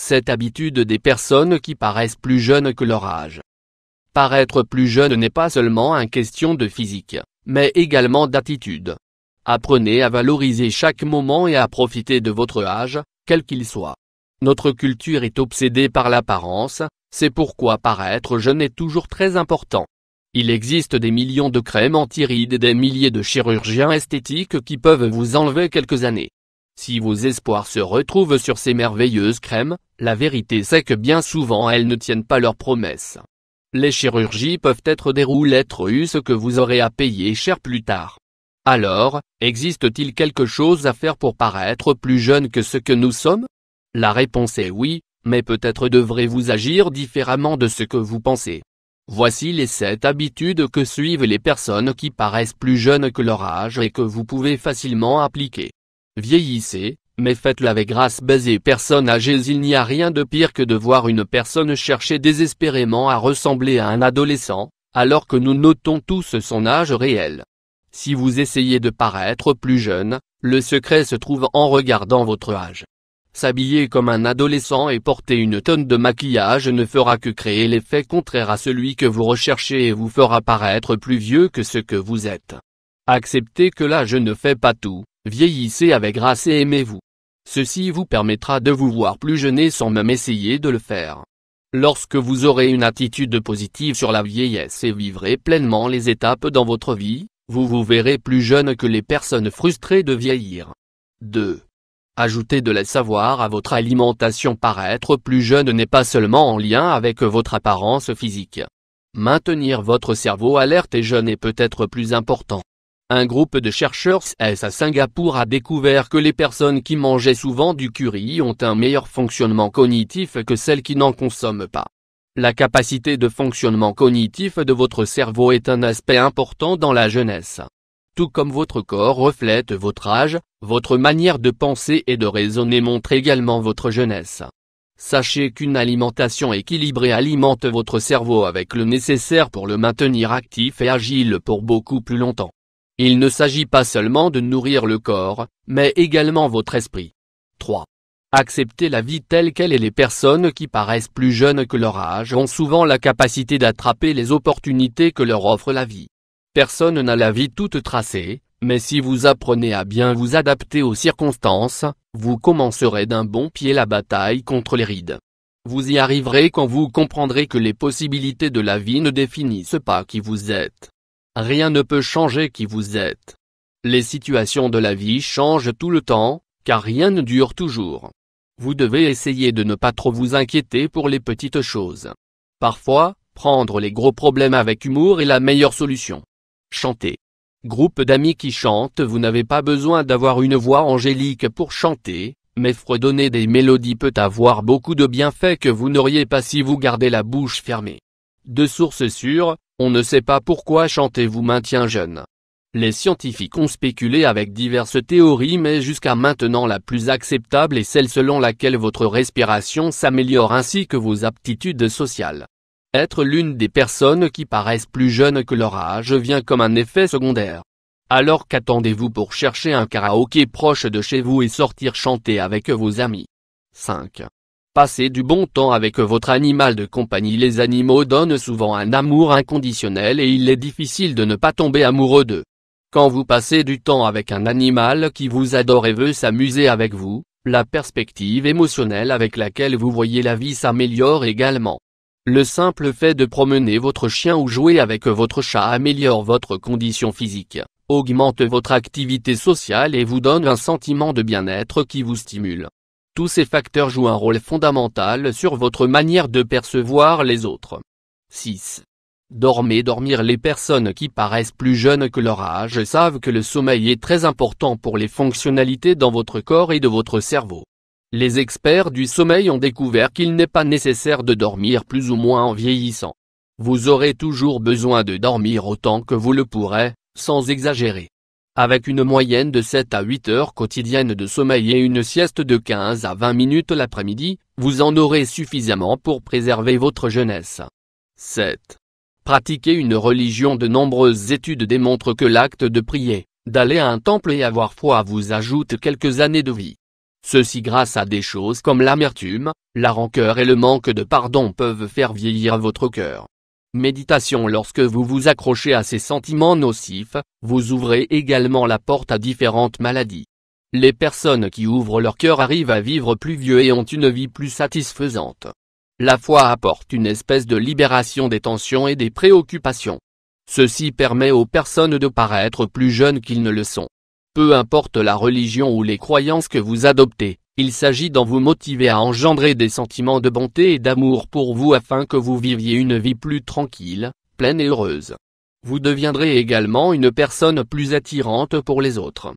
Cette habitude des personnes qui paraissent plus jeunes que leur âge. Paraître plus jeune n'est pas seulement une question de physique, mais également d'attitude. Apprenez à valoriser chaque moment et à profiter de votre âge, quel qu'il soit. Notre culture est obsédée par l'apparence, c'est pourquoi paraître jeune est toujours très important. Il existe des millions de crèmes anti-rides et des milliers de chirurgiens esthétiques qui peuvent vous enlever quelques années. Si vos espoirs se retrouvent sur ces merveilleuses crèmes, la vérité c'est que bien souvent elles ne tiennent pas leurs promesses. Les chirurgies peuvent être des roulettes russes que vous aurez à payer cher plus tard. Alors, existe-t-il quelque chose à faire pour paraître plus jeune que ce que nous sommes? La réponse est oui, mais peut-être devrez-vous agir différemment de ce que vous pensez. Voici les 7 habitudes que suivent les personnes qui paraissent plus jeunes que leur âge et que vous pouvez facilement appliquer. Vieillissez, mais faites-le avec grâce. Baiser personnes âgées. Il n'y a rien de pire que de voir une personne chercher désespérément à ressembler à un adolescent, alors que nous notons tous son âge réel. Si vous essayez de paraître plus jeune, le secret se trouve en regardant votre âge. S'habiller comme un adolescent et porter une tonne de maquillage ne fera que créer l'effet contraire à celui que vous recherchez et vous fera paraître plus vieux que ce que vous êtes. Acceptez que l'âge ne fait pas tout, vieillissez avec grâce et aimez-vous. Ceci vous permettra de vous voir plus jeune sans même essayer de le faire. Lorsque vous aurez une attitude positive sur la vieillesse et vivrez pleinement les étapes dans votre vie, vous vous verrez plus jeune que les personnes frustrées de vieillir. 2. Ajoutez de la savoir à votre alimentation. Paraître plus jeune n'est pas seulement en lien avec votre apparence physique. Maintenir votre cerveau alerte et jeune est peut-être plus important. Un groupe de chercheurs à Singapour a découvert que les personnes qui mangeaient souvent du curry ont un meilleur fonctionnement cognitif que celles qui n'en consomment pas. La capacité de fonctionnement cognitif de votre cerveau est un aspect important dans la jeunesse. Tout comme votre corps reflète votre âge, votre manière de penser et de raisonner montre également votre jeunesse. Sachez qu'une alimentation équilibrée alimente votre cerveau avec le nécessaire pour le maintenir actif et agile pour beaucoup plus longtemps. Il ne s'agit pas seulement de nourrir le corps, mais également votre esprit. 3. Acceptez la vie telle qu'elle est. Les personnes qui paraissent plus jeunes que leur âge ont souvent la capacité d'attraper les opportunités que leur offre la vie. Personne n'a la vie toute tracée, mais si vous apprenez à bien vous adapter aux circonstances, vous commencerez d'un bon pied la bataille contre les rides. Vous y arriverez quand vous comprendrez que les possibilités de la vie ne définissent pas qui vous êtes. Rien ne peut changer qui vous êtes. Les situations de la vie changent tout le temps, car rien ne dure toujours. Vous devez essayer de ne pas trop vous inquiéter pour les petites choses. Parfois, prendre les gros problèmes avec humour est la meilleure solution. Chantez. Groupe d'amis qui chantent. Vous n'avez pas besoin d'avoir une voix angélique pour chanter, mais fredonner des mélodies peut avoir beaucoup de bienfaits que vous n'auriez pas si vous gardez la bouche fermée. De sources sûres, on ne sait pas pourquoi chanter vous maintient jeune. Les scientifiques ont spéculé avec diverses théories, mais jusqu'à maintenant la plus acceptable est celle selon laquelle votre respiration s'améliore ainsi que vos aptitudes sociales. Être l'une des personnes qui paraissent plus jeunes que leur âge vient comme un effet secondaire. Alors qu'attendez-vous pour chercher un karaoké proche de chez vous et sortir chanter avec vos amis? 5. Passez du bon temps avec votre animal de compagnie. Les animaux donnent souvent un amour inconditionnel et il est difficile de ne pas tomber amoureux d'eux. Quand vous passez du temps avec un animal qui vous adore et veut s'amuser avec vous, la perspective émotionnelle avec laquelle vous voyez la vie s'améliore également. Le simple fait de promener votre chien ou jouer avec votre chat améliore votre condition physique, augmente votre activité sociale et vous donne un sentiment de bien-être qui vous stimule. Tous ces facteurs jouent un rôle fondamental sur votre manière de percevoir les autres. 6. Dormir. Les personnes qui paraissent plus jeunes que leur âge savent que le sommeil est très important pour les fonctionnalités dans votre corps et de votre cerveau. Les experts du sommeil ont découvert qu'il n'est pas nécessaire de dormir plus ou moins en vieillissant. Vous aurez toujours besoin de dormir autant que vous le pourrez, sans exagérer. Avec une moyenne de 7 à 8 heures quotidiennes de sommeil et une sieste de 15 à 20 minutes l'après-midi, vous en aurez suffisamment pour préserver votre jeunesse. 7. Pratiquer une religion. De nombreuses études démontrent que l'acte de prier, d'aller à un temple et avoir foi vous ajoute quelques années de vie. Ceci grâce à des choses comme l'amertume, la rancœur et le manque de pardon peuvent faire vieillir votre cœur. Méditation. Lorsque vous vous accrochez à ces sentiments nocifs, vous ouvrez également la porte à différentes maladies. Les personnes qui ouvrent leur cœur arrivent à vivre plus vieux et ont une vie plus satisfaisante. La foi apporte une espèce de libération des tensions et des préoccupations. Ceci permet aux personnes de paraître plus jeunes qu'ils ne le sont. Peu importe la religion ou les croyances que vous adoptez, il s'agit d'en vous motiver à engendrer des sentiments de bonté et d'amour pour vous afin que vous viviez une vie plus tranquille, pleine et heureuse. Vous deviendrez également une personne plus attirante pour les autres.